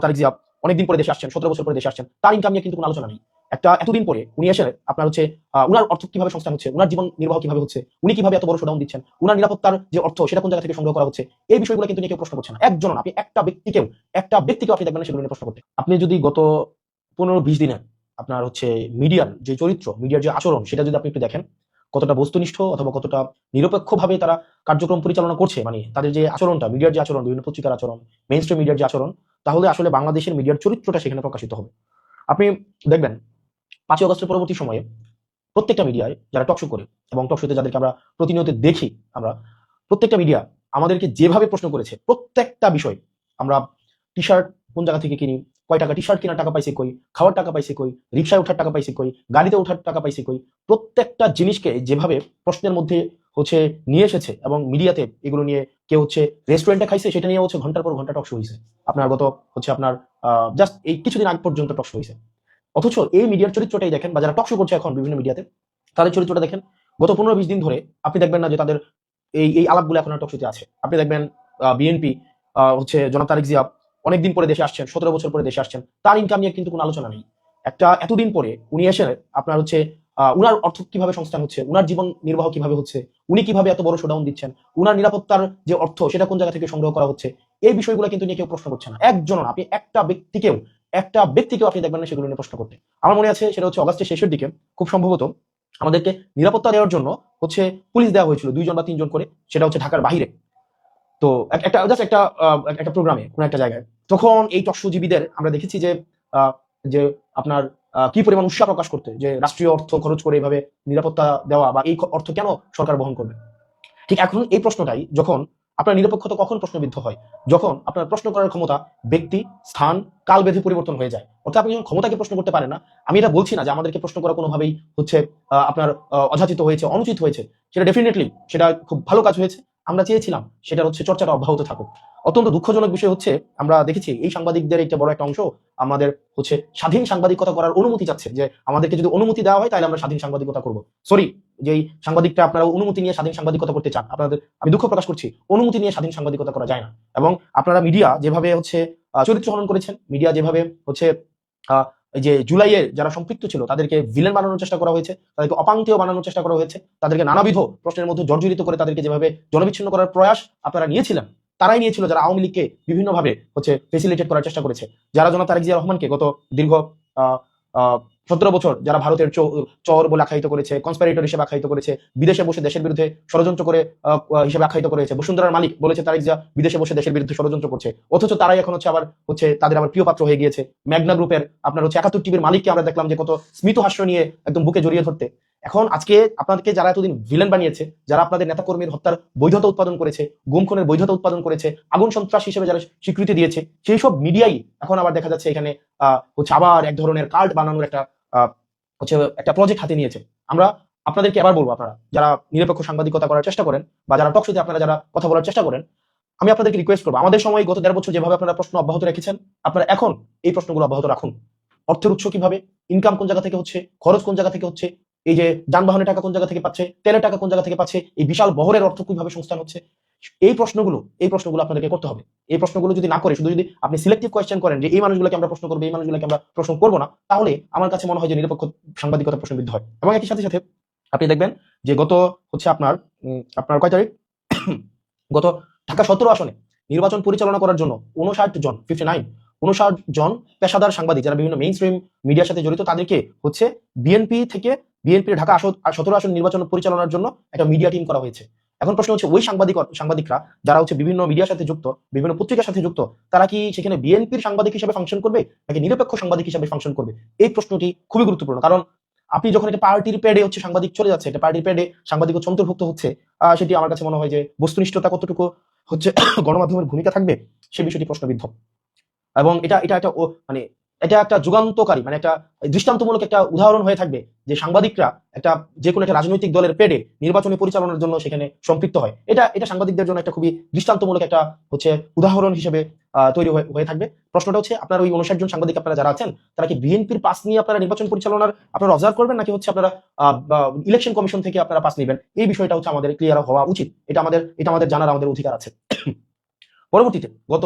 তারেক জিয়া অনেকদিন পরে দেশে আসছেন, 17 বছর পরে দেশে আসছেন, তার ইনকাম নিয়ে কিন্তু কোনো আলোচনা নেই। এতদিন পরে উনি এসে আপনার হচ্ছে উনার অর্থ কিভাবে সংস্থান হচ্ছে, উনার জীবন নির্বাহ কিভাবে হচ্ছে, উনি কিভাবে এত বড় শোডাউন দিচ্ছেন, উনার নিরাপত্তার যে অর্থ সেটা কোন জায়গা থেকে সংগ্রহ করা হচ্ছে, এই বিষয়গুলো কিন্তু নিয়ে কেউ প্রশ্ন করছে না। একজন না, আপনি একটা ব্যক্তিকেও আপনি দেখবেন না সেগুলো নিয়ে প্রশ্ন করতে। আপনি যদি গত 15-20 দিনে আপনার হচ্ছে মিডিয়ার যে চরিত্র, মিডিয়ার যে আচরণ, সেটা যদি আপনি একটু দেখেন, কতটা বস্তুনিষ্ঠ অথবা কতটা নিরপেক্ষভাবে তারা কার্যক্রম পরিচালনা করছে, মানে তাদের যে আচরণটা, মিডিয়ার যে আচরণ, বিভিন্ন পত্রিকার আচরণ, মেইন স্ট্রিম মিডিয়ার যে আচরণ, তাহলে আসলে বাংলাদেশের মিডিয়ার চরিত্রটা সেখানে প্রকাশিত হবে। আপনি দেখবেন 5ই আগস্টের পরবর্তী সময়ে প্রত্যেকটা মিডিয়ায় যারা টকশো করে এবং টকশোতে যাদেরকে আমরা প্রতিনিয়ত দেখি, আমরা প্রত্যেকটা মিডিয়া আমাদেরকে যেভাবে প্রশ্ন করেছে, প্রত্যেকটা বিষয় আমরা টি শার্ট কোন জায়গা থেকে কিনি, কয় টাকা টি শার্ট কেনার টাকা পাইছে কই, খাওয়ার টাকা পাইছে কই, রিক্সায় ওঠার টাকা পাইছে কই, গাড়িতে ওঠার টাকা পাইছে কই, প্রত্যেকটা জিনিসকে যেভাবে প্রশ্নের মধ্যে হচ্ছে নিয়ে এসেছে, এবং মিডিয়াতে এগুলো নিয়ে কেউ হচ্ছে রেস্টুরেন্টে খাইছে সেটা নিয়ে হচ্ছে ঘন্টার পর ঘন্টা টকশো হয়েছে। আপনার গত হচ্ছে আপনার জাস্ট এই কিছুদিন আগ পর্যন্ত টকশো হয়েছে। অথচ এই মিডিয়ার চরিত্রটাই দেখেন, বা যারা টকশো করছে এখন বিভিন্ন মিডিয়াতে, তাদের চরিত্রটা দেখেন। গত 15-20 দিন ধরে আপনি দেখবেন না যে তাদের এই আলাপগুলো এখন টকশোতে আছে। আপনি দেখবেন বিএনপি হচ্ছে জনাব তারেক জিয়া অনেকদিন পরে দেশে আসছেন, 17 বছর পরে দেশে আসছেন, তার ইনকাম নিয়ে কিন্তু কোনো আলোচনা নেই। এতদিন পরে উনি এসে আপনার হচ্ছে উনার অর্থ কিভাবে সংস্থান হচ্ছে, উনার জীবন নির্বাহ কিভাবে হচ্ছে, উনি কিভাবে এত বড় শোডাউন দিচ্ছেন, উনার নিরাপত্তার যে অর্থ সেটা কোন জায়গা থেকে সংগ্রহ করা হচ্ছে, এই বিষয়গুলো কিন্তু নিয়ে কেউ প্রশ্ন করছে না। একজন না, আপনি একটা ব্যক্তিকেও আপনি দেখবেন না সেগুলো নিয়ে প্রশ্ন করতে। আমার মনে আছে সেটা হচ্ছে অগাস্টের শেষের দিকে খুব সম্ভবত আমাদেরকে নিরাপত্তা দেওয়ার জন্য হচ্ছে পুলিশ দেওয়া হয়েছিল 2 জন বা 3 জন করে, সেটা হচ্ছে ঢাকার বাইরে। তো একটা জাস্ট একটা প্রোগ্রামে কোন একটা জায়গায়, তখন এই টকশোজীবীদের আমরা দেখেছি যে যে আপনার কি পরিমাণ উৎসাহ প্রকাশ করতে, যে রাষ্ট্রীয় অর্থ খরচ করে এভাবে নিরাপত্তা দেওয়া, বা এই অর্থ কেন সরকার বহন করবে। ঠিক এখন এই প্রশ্নটাই যখন আপনার নিরপেক্ষতা কখন প্রশ্নবিদ্ধ হয়, যখন আপনার প্রশ্ন করার ক্ষমতা ব্যক্তি, স্থান, কাল বেঁধে পরিবর্তন হয়ে যায়। অর্থাৎ আপনি যখন ক্ষমতাকে প্রশ্ন করতে পারেন না। আমি এটা বলছি না যে আমাদেরকে প্রশ্ন করা কোনোভাবেই হচ্ছে আপনার অযাচিত হয়েছে, অনুচিত হয়েছে। সেটা ডেফিনেটলি সেটা খুব ভালো কাজ হয়েছে। আমরা চেয়েছিলাম সেটা হচ্ছে চর্চাটা অব্যাহত থাকুক। অত্যন্ত দুঃখজনক বিষয় হচ্ছে আমরা দেখেছি এই সাংবাদিকদের একটা বড় একটা অংশ আমাদের হচ্ছে স্বাধীন সাংবাদিকতা করার অনুমতি চাচ্ছে, যে আমাদেরকে যদি অনুমতি দেওয়া হয় তাহলে আমরা স্বাধীন সাংবাদিকতা করব। সরি, যেই সাংবাদিকটা আপনারা অনুমতি নিয়ে স্বাধীন সাংবাদিকতা করতে চান, আপনাদের আমি দুঃখ প্রকাশ করছি, অনুমতি নিয়ে স্বাধীন সাংবাদিকতা করা যায় না। এবং আপনারা মিডিয়া যেভাবে হচ্ছে চরিত্র হনন করেছেন, মিডিয়া যেভাবে হচ্ছে এই যে জুলাইয়ের যারা সম্পৃক্ত ছিল তাদেরকে ভিলেন বানানোর চেষ্টা করা হয়েছে, তাদেরকে অপাঙ্ক্তেয় বানানোর চেষ্টা করা হয়েছে, তাদেরকে নানাবিধ প্রশ্নের মধ্যে জর্জরিত করে তাদেরকে যেভাবে জনবিচ্ছিন্ন করার প্রয়াস আপনারা নিয়েছিলেন, তারাই নিয়েছিল যারা আওয়ামী লীগকে বিভিন্নভাবে হচ্ছে ফেসিলিটেট করার চেষ্টা করেছে, যারা জনাব তারেক জিয়া রহমানকে গত দীর্ঘ 17 বছর যারা ভারতের চর বলে আখ্যায়িত করেছে, কনস্পাইরেটর হিসেবে আখ্যায়িত করেছে, বিদেশে বসে দেশের বিরুদ্ধে ষড়যন্ত্র করে হিসেবে আখ্যায়িত করেছে, বসুন্ধরার মালিক বলেছে তারেক জিয়া বিদেশে বসে দেশের বিরুদ্ধে ষড়যন্ত্র করছে, অথচ তারাই এখন হচ্ছে আবার হচ্ছে তাদের আবার প্রিয় পাত্র হয়ে গিয়েছে। মেঘনা গ্রুপের আপনার হচ্ছে 71 টিভির মালিককে আমরা দেখলাম যে কত স্মিত হাস্য নিয়ে একদম বুকে জড়িয়ে ধরতে। এখন আজকে আপনাদেরকে যারা এতদিন ভিলেন বানিয়েছে, যারা আপনাদের নেতাকর্মীর হত্যার বৈধতা উৎপাদন করেছে, গুম খুনের বৈধতা উৎপাদন করেছে, আগুন সন্ত্রাস হিসেবে যারা স্বীকৃতি দিয়েছে, সেই সব মিডিয়াই এখন আবার দেখা যাচ্ছে এখানে হচ্ছে আবার এক ধরনের কার্ড বানানোর হচ্ছে একটা প্রজেক্ট হাতে নিয়েছে। আমরা আপনাদেরকে এবার বলবো, আপনারা যারা নিরপেক্ষ সাংবাদিকতা করার চেষ্টা করেন, বা যারা টকশোতে আপনারা যারা কথা বলার চেষ্টা করেন, আমি আপনাদেরকে রিকোয়েস্ট করবো, আমাদের সময় গত 1.5 বছর যেভাবে আপনারা প্রশ্ন অব্যাহত রেখেছেন, আপনারা এখন এই প্রশ্নগুলো অব্যাহত রাখুন। অর্থের উৎস কিভাবে, ইনকাম কোন জায়গা থেকে হচ্ছে, খরচ কোন জায়গা থেকে হচ্ছে, এই যে যানবাহনের টাকা কোন জায়গা থেকে পাচ্ছে, তেলের টাকা কোন জায়গা থেকে পাচ্ছে, এই বিশাল বহরের অর্থ কিভাবে সংস্থান হচ্ছে, এই প্রশ্নগুলো আপনাদেরকে করতে হবে। এই প্রশ্নগুলো যদি না করে শুধু যদি আপনি সিলেক্টিভ কোয়েশ্চেন করেন যে এই মানুষগুলোকে আমরা প্রশ্ন করবো, এই মানুষগুলোকে আমরা প্রশ্ন করবো না, তাহলে আমার কাছে মনে হয় যে নিরপেক্ষ সাংবাদিকতা প্রশ্নবিদ্ধ হয়। এবং একই সাথে সাথে আপনি দেখবেন যে গত হচ্ছে আপনার আপনার কয় তারিখ, গত ঢাকা 17 আসনে নির্বাচন পরিচালনা করার জন্য 59 জন পেশাদার সাংবাদিক যারা বিভিন্ন মেইন স্ট্রিম মিডিয়ার সাথে জড়িত, তাদেরকে হচ্ছে বিএনপির ঢাকা 17 আসন নির্বাচন পরিচালনার জন্য একটা মিডিয়া টিম করা হয়েছে। এখন প্রশ্ন হচ্ছে ওই সাংবাদিকরা যারা হচ্ছে বিভিন্ন মিডিয়ার সাথে যুক্ত, বিভিন্ন পত্রিকার সাথে যুক্ত, তারা কি সেখানে বিএনপির সাংবাদিক হিসেবে ফাংশন করবে নাকি নিরপেক্ষ সাংবাদিক হিসেবে ফাংশন করবে? এই প্রশ্নটি খুবই গুরুত্বপূর্ণ। কারণ আপনি যখন একটা পার্টির প্যাডে হচ্ছে সাংবাদিক চলে যাচ্ছে, একটা পার্টির প্যাডে সাংবাদিক হচ্ছে অন্তর্ভুক্ত হচ্ছে, সেটি আমার কাছে মনে হয় যে বস্তুনিষ্ঠতা কতটুকু হচ্ছে গণমাধ্যমের ভূমিকা থাকবে, সে বিষয়টি প্রশ্নবিদ্ধ। এবং মানে এটা একটা যুগান্তকারী, মানে একটা দৃষ্টান্তমূলক একটা উদাহরণ হয়ে থাকবে যে সাংবাদিকরা যে কোনো একটা রাজনৈতিক দলের পেডে নির্বাচনী পরিচালনার জন্য সেখানে সম্পৃক্ত হয়। এটা সাংবাদিকদের জন্য একটা খুবই দৃষ্টান্তমূলক একটা হচ্ছে উদাহরণ হিসেবে তৈরি হয়ে থাকবে। প্রশ্নটা হচ্ছে আপনার ওই 59 জন সাংবাদিক আপনারা যারা আছেন, তারা কি বিএনপির পাস নিয়ে আপনারা নির্বাচন পরিচালনার আপনারা অবজার্ভ করবেন, নাকি হচ্ছে আপনারা ইলেকশন কমিশন থেকে আপনারা পাস নেবেন? এই বিষয়টা হচ্ছে আমাদের ক্লিয়ার হওয়া উচিত। এটা আমাদের জানার আমাদের অধিকার আছে। পরবর্তীতে গত